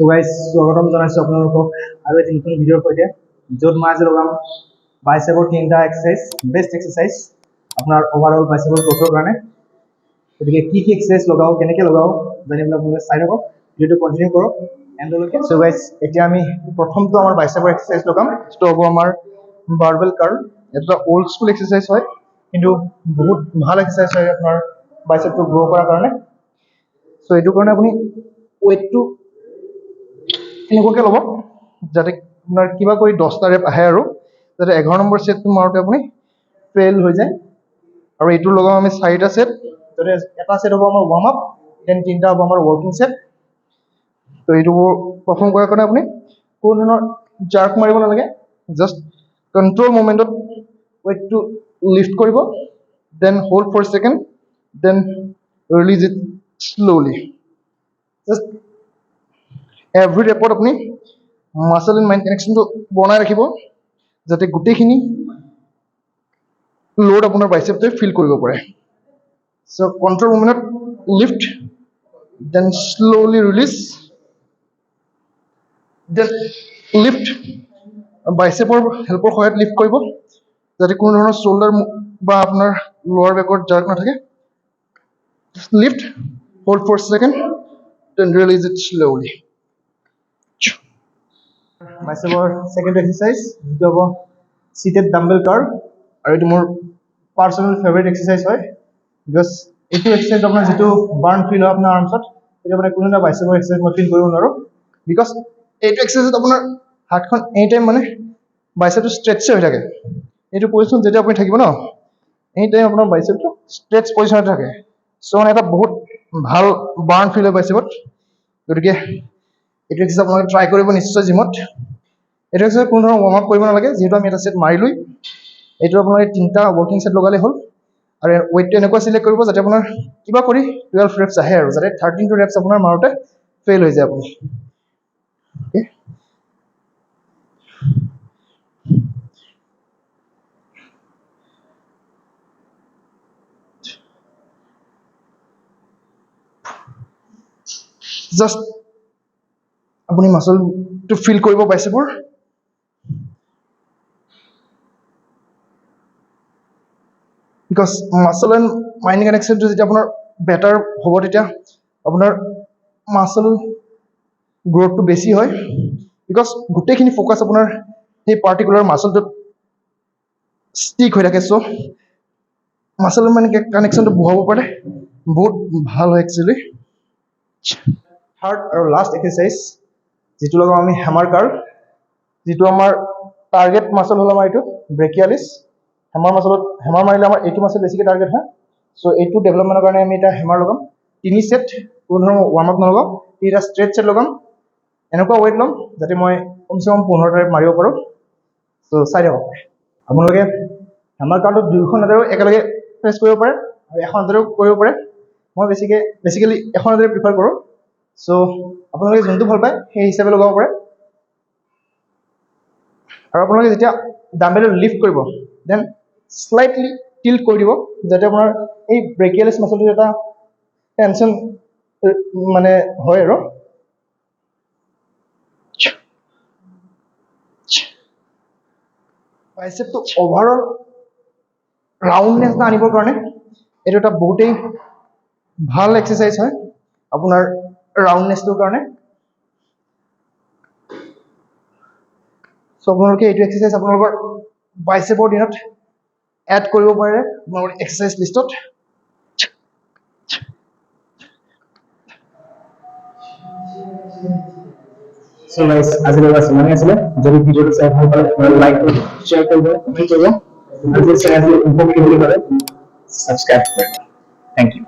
so guys স্বাগতম জানাইছো আপোনালোকক আৰু এটা নতুন ভিডিঅ'ৰ সৈতে য'ত মই আজি লগাম বাইচেপৰ তিনিটা এক্সাৰসাইজ বেষ্ট এক্সাৰসাইজ আপোনাৰ ওভাৰঅল বাইচেপৰ গ্ৰোথৰ কাৰণে গতিকে কি এক্সাৰসাইজ লগাও কেনেকৈ লগাও জানিবলৈ আপোনালোকে চাই থাকক ভিডিঅ'টো কন্টিনিউ কৰক এণ্ডলৈকে সো গাইস এতিয়া আমি প্ৰথমটো আমাৰ বাইচেপৰ এক্সাৰসাইজ লগাম যেটো হ'ব আমাৰ বাৰবেল কাৰ্ল এটা ওল্ড স্কুল এক্সাৰসাইজ হয় কিন্তু বহুত ভাল এক্সাৰসাইজ হয় আপোনাৰ বাইচেপটো গ্ৰো কৰাৰ কাৰণে সো এইটো কাৰণে আপুনি ওয়েটটো এনেকুৱাকৈ ল'ব যাতে আপোনাৰ কিবা কৰি 10টা ৰেপ আহে আৰু যাতে 11 নম্বৰ সেটটো মাৰোতে আপুনি ফেইল হৈ যায় আৰু এইটো লগাম আমি 4টা সেট যাতে এটা সেট হ'ব আমাৰ ওয়াৰ্ম আপ দেন 3টা হ'ব আমাৰ ওয়াৰ্কিং সেট তো এইটো পাৰফৰ্ম কৰাৰ কাৰণে আপুনি কোনো ধৰণৰ জাৰ্ক মাৰিব নালাগে জাস্ট কন্ট্ৰোল মোমেন্টত ওয়েটটো লিফট কৰিব then hold for second then release it slowly just every ৰেপত আপুনি মাসল এণ্ড মাইণ্ড কানেকশ্যনটো বনাই ৰাখিব যাতে গোটেইখিনি লোড আপোনাৰ বাইচেপটোৱে ফিল কৰিব পাৰে সো কন্ট্ৰোল মোমেন্টত lift then slowly release then lift বাইচেপৰ হেল্পৰ সহায়ত লিফট কৰিব যাতে কোনো ধৰণৰ শোল্ডাৰ বা আপোনাৰ লোৱাৰ বেকত জাৰ্ক নাথাকে lift hold for second then release it slowly বাইচেপৰ সেকেন্ড এক্সাৰসাইজ যেটো হ'ব সিটেড ডাম্বেল কাৰ্ল আৰু এটো মোৰ পাৰ্সোনাল ফেভাৰিট এক্সাৰসাইজ হয় বিকজ এইটো এক্সাৰসাইজ আপোনাৰ যেটো বাৰ্ন ফিল হয় আপোনাৰ আৰ্মছত এটা মানে কোনো এটা বাইচেপৰ এক্সাৰসাইজ মই ফিল কৰিব নোৱাৰো বিকজ এইটো এক্সাৰসাইজত আপোনাৰ হাতখন এনি টাইম মানে বাইচেপটো ষ্ট্ৰেটচ হৈ থাকে এইটো পজিশন যেটা আপুনি থাকিব ন এনি টাইম আপোনাৰ বাইচেপটো ষ্ট্ৰেটচ পজিশনত থাকে সো মানে এটা বহুত ভাল বাৰ্ন ফিল হয় বাইচেপত গতিকে এইটো এক্সাৰসাইজ আপোনালোকে ট্ৰাই কৰিব নিশ্চয় জিমত এইটো এক্সাৰসাইজ কোনো ধৰণৰ ৱাৰ্ম আপ কৰিব নালাগে যেহেতু আমি এটা সেট মাৰিলৈ এইটো আপোনালোকে 3টা ৱৰ্কিং সেট লগালে হ'ল আৰু ওয়েটটো এনেকুৱা সিলেক্ট কৰিব যাতে আপোনাৰ কিবা কৰি 12 ৰেপছ আহে আৰু যাতে 13টো ৰেপছ আপোনাৰ মাৰোতে ফেইল হৈ যায় আপুনি ওকে জাস্ট আপুনি মাসলটো ফিল কৰিব বাইচেপৰ বিকজ মাসল এণ্ড মাইণ্ড কানেকশ্যনটো যেতিয়া আপোনাৰ বেটাৰ হ'ব তেতিয়া আপোনাৰ মাসল গ্ৰোথটো বেছি হয় বিকজ গোটেইখিনি ফোকাছ আপোনাৰ সেই পাৰ্টিকুলাৰ মাসলটোত ষ্টিক হৈ থাকে সো মাসল মানে কানেকশ্যনটো বহাব পাৰে বহুত ভাল হয় একচুয়ালি থাৰ্ড আৰু লাষ্ট এক্সাৰসাইজ যেটো লগাম আমি হেমাৰ কাৰ্ল যেটো আমাৰ টাৰ্গেট মাসল হ'ল আমাৰ এইটো ব্ৰেকিয়ালিছ হেমাৰ মাসলত হেমাৰ মাৰিলে আমাৰ এইটো মাসল বেছিকৈ টাৰ্গেট হয় সো এইটো ডেভেলপমেন্টৰ কাৰণে আমি এটা হেমাৰ লগাম 3 সেট কোনো ধৰণৰ ৱাৰ্ম আপ নলগাম এটা ষ্ট্ৰেট সেট লগাম এনেকুৱা ওয়েট লম যাতে মই কমসে কম 15টা ৰেপ মাৰিব পাৰো সো চাই থাকক আপোনালোকে হেমাৰ কাৰ্লটো দুইখন হাতেৰেও একেলগে প্ৰেছ কৰিব পাৰে আৰু এখন হাতেৰেও কৰিব পাৰে মই বেসিক্যালি এখন হাতেৰে প্ৰিফাৰ কৰো সো আপোনালোকে যোনটো ভাল পায় সেই হিচাপে লগাব পাৰে আৰু আপোনালোকে যেতিয়া ডাম্বেলটো লিফট কৰিব দেন স্লাইটলি টিল্ট কৰি দিব যাতে আপোনাৰ এই ব্ৰেকিয়ালিছ মাসলটো এটা টেনশন মানে হয় আৰু বাইচেপটো ওভাৰঅল ৰাউণ্ডনেছ আনিবৰ কাৰণে এইটো এটা বহুতেই ভাল এক্সাৰসাইজ হয় আপোনাৰ ৰাউণ্ডনেছটোৰ কাৰণে সো আপোনালোকে এইটো এক্সাৰসাইজ আপোনালোকৰ বাইচেপৰ দিনত এড কৰিব পাৰে আপোনালোকৰ এক্সাৰসাইজ লিষ্টত সো গাইস আজিৰ ক্লাছ ইমানেই আছিলে যদি ভিডিঅ'টো চাই ভাল পালে লাইক কৰিব শ্বেয়াৰ কৰিব কমেন্ট কৰিব আৰু যদি চেনেলটো ইনফৰ্মেটিভ বুলি ভাবে সাবস্ক্ৰাইব কৰিব থ্যাংক ইউ